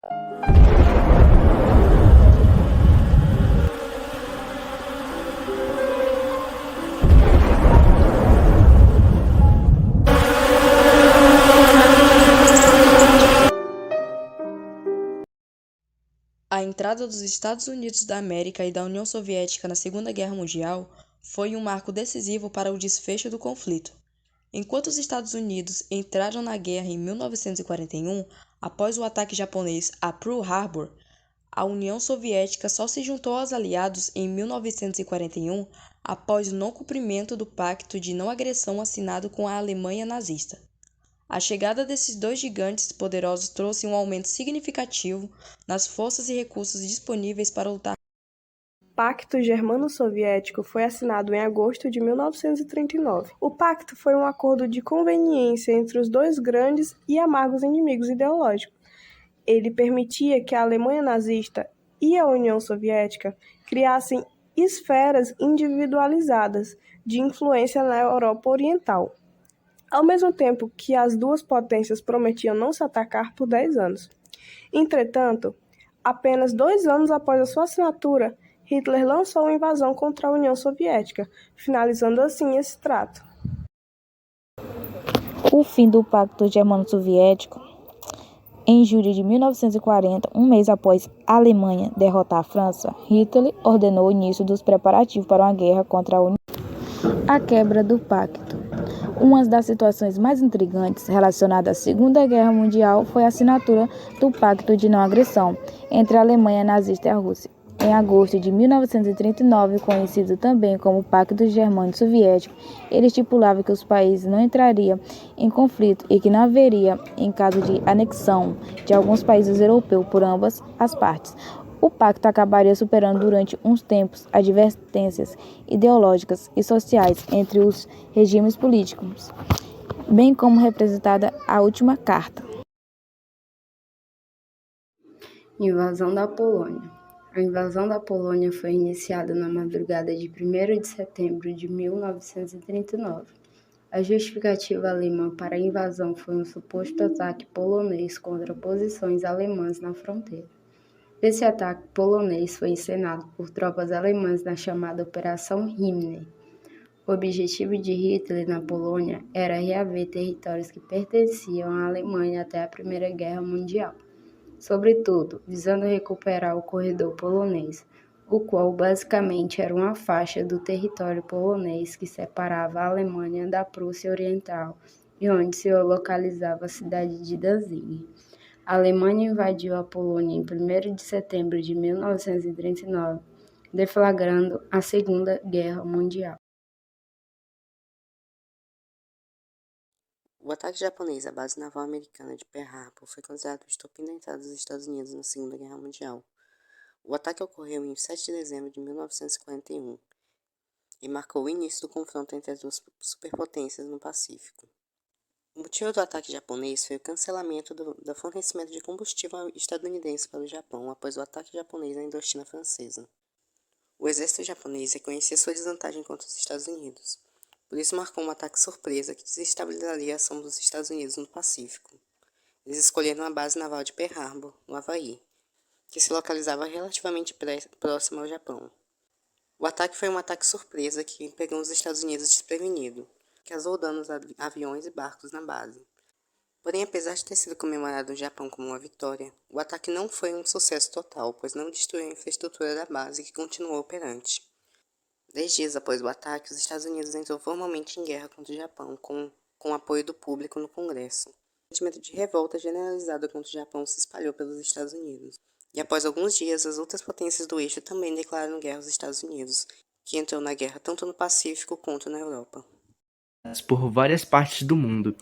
A entrada dos Estados Unidos da América e da União Soviética na Segunda Guerra Mundial foi um marco decisivo para o desfecho do conflito. Enquanto os Estados Unidos entraram na guerra em 1941, após o ataque japonês a Pearl Harbor, a União Soviética só se juntou aos aliados em 1941 após o não cumprimento do Pacto de Não Agressão assinado com a Alemanha nazista. A chegada desses dois gigantes poderosos trouxe um aumento significativo nas forças e recursos disponíveis para lutar. O Pacto Germano-Soviético foi assinado em agosto de 1939. O pacto foi um acordo de conveniência entre os dois grandes e amargos inimigos ideológicos. Ele permitia que a Alemanha nazista e a União Soviética criassem esferas individualizadas de influência na Europa Oriental, ao mesmo tempo que as duas potências prometiam não se atacar por 10 anos. Entretanto, apenas 2 anos após a sua assinatura, Hitler lançou uma invasão contra a União Soviética, finalizando assim esse trato. O fim do Pacto Germano-Soviético. Em julho de 1940, um mês após a Alemanha derrotar a França, Hitler ordenou o início dos preparativos para uma guerra contra a União. A quebra do pacto. Uma das situações mais intrigantes relacionadas à Segunda Guerra Mundial foi a assinatura do Pacto de Não Agressão entre a Alemanha nazista e a Rússia. Em agosto de 1939, conhecido também como Pacto Germano-Soviético, ele estipulava que os países não entrariam em conflito e que não haveria, em caso de anexão de alguns países europeus por ambas as partes. O pacto acabaria superando durante uns tempos as divergências ideológicas e sociais entre os regimes políticos, bem como representada a última carta. Invasão da Polônia. A invasão da Polônia foi iniciada na madrugada de 1º de setembro de 1939. A justificativa alemã para a invasão foi um suposto ataque polonês contra posições alemãs na fronteira. Esse ataque polonês foi encenado por tropas alemãs na chamada Operação Himmler. O objetivo de Hitler na Polônia era reaver territórios que pertenciam à Alemanha até a Primeira Guerra Mundial, sobretudo visando recuperar o corredor polonês, o qual basicamente era uma faixa do território polonês que separava a Alemanha da Prússia Oriental e onde se localizava a cidade de Danzig. A Alemanha invadiu a Polônia em 1º de setembro de 1939, deflagrando a Segunda Guerra Mundial. O ataque japonês à base naval americana de Pearl Harbor foi considerado o estopim da entrada dos Estados Unidos na Segunda Guerra Mundial. O ataque ocorreu em 7 de dezembro de 1941 e marcou o início do confronto entre as duas superpotências no Pacífico. O motivo do ataque japonês foi o cancelamento do fornecimento de combustível estadunidense para o Japão após o ataque japonês na Indochina francesa. O exército japonês reconhecia sua desvantagem contra os Estados Unidos, por isso marcou um ataque surpresa que desestabilizaria a ação dos Estados Unidos no Pacífico. Eles escolheram a base naval de Pearl Harbor, no Havaí, que se localizava relativamente próximo ao Japão. O ataque foi um ataque surpresa que pegou os Estados Unidos desprevenido, que causou danos a aviões e barcos na base. Porém, apesar de ter sido comemorado no Japão como uma vitória, o ataque não foi um sucesso total, pois não destruiu a infraestrutura da base que continuou operante. 10 dias após o ataque, os Estados Unidos entrou formalmente em guerra contra o Japão, com o apoio do público no Congresso. O sentimento de revolta generalizado contra o Japão se espalhou pelos Estados Unidos. E após alguns dias, as outras potências do eixo também declararam guerra aos Estados Unidos, que entrou na guerra tanto no Pacífico quanto na Europa. Por várias partes do mundo.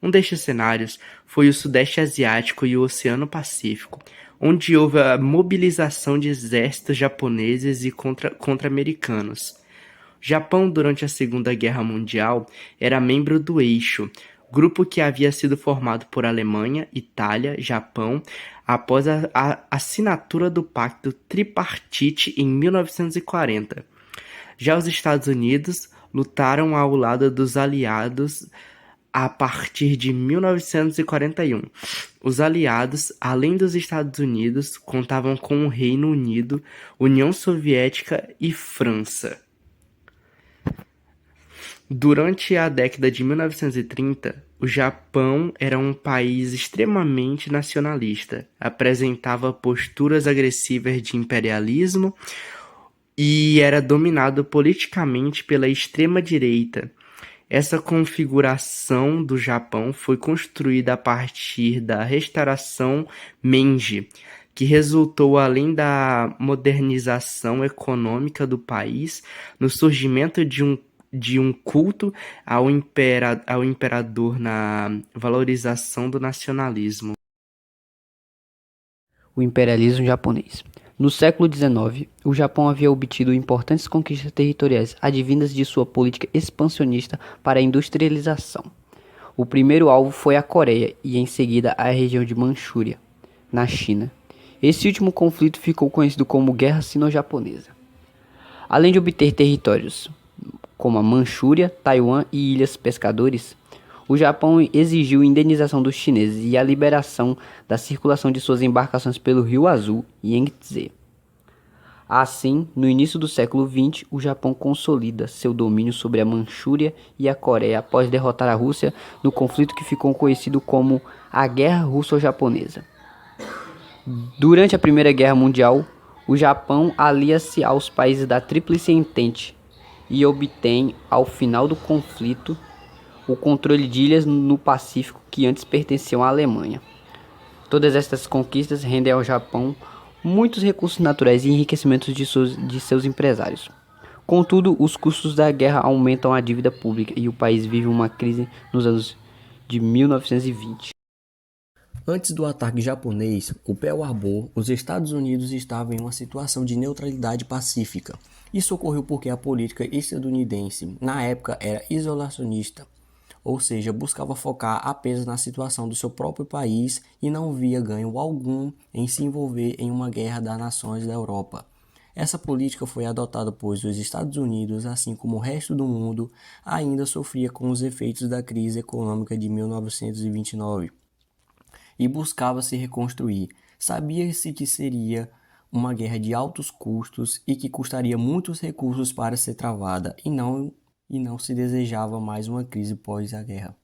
Um destes cenários foi o Sudeste Asiático e o Oceano Pacífico, onde houve a mobilização de exércitos japoneses e contra-americanos. O Japão, durante a Segunda Guerra Mundial, era membro do Eixo, grupo que havia sido formado por Alemanha, Itália, Japão, após a assinatura do Pacto Tripartite em 1940. Já os Estados Unidos lutaram ao lado dos aliados a partir de 1941. Os aliados, além dos Estados Unidos, contavam com o Reino Unido, União Soviética e França. Durante a década de 1930, o Japão era um país extremamente nacionalista, apresentava posturas agressivas de imperialismo e era dominado politicamente pela extrema-direita. Essa configuração do Japão foi construída a partir da restauração Meiji, que resultou, além da modernização econômica do país, no surgimento de um culto ao imperador na valorização do nacionalismo. O imperialismo japonês. No século XIX, o Japão havia obtido importantes conquistas territoriais advindas de sua política expansionista para a industrialização. O primeiro alvo foi a Coreia e em seguida a região de Manchúria, na China. Esse último conflito ficou conhecido como Guerra Sino-Japonesa. Além de obter territórios como a Manchúria, Taiwan e Ilhas Pescadores, o Japão exigiu indenização dos chineses e a liberação da circulação de suas embarcações pelo Rio Azul e Yangtze. Assim, no início do século XX, o Japão consolida seu domínio sobre a Manchúria e a Coreia após derrotar a Rússia no conflito que ficou conhecido como a Guerra Russo-Japonesa. Durante a Primeira Guerra Mundial, o Japão alia-se aos países da Tríplice Entente e obtém, ao final do conflito, o controle de ilhas no Pacífico que antes pertenciam à Alemanha. Todas estas conquistas rendem ao Japão muitos recursos naturais e enriquecimentos de seus empresários. Contudo, os custos da guerra aumentam a dívida pública e o país vive uma crise nos anos de 1920. Antes do ataque japonês, o Pearl Harbor, os Estados Unidos estavam em uma situação de neutralidade pacífica. Isso ocorreu porque a política estadunidense, na época, era isolacionista, ou seja, buscava focar apenas na situação do seu próprio país e não via ganho algum em se envolver em uma guerra das nações da Europa. Essa política foi adotada pois os Estados Unidos, assim como o resto do mundo, ainda sofria com os efeitos da crise econômica de 1929 e buscava se reconstruir. Sabia-se que seria uma guerra de altos custos e que custaria muitos recursos para ser travada e não se desejava mais uma crise pós a guerra.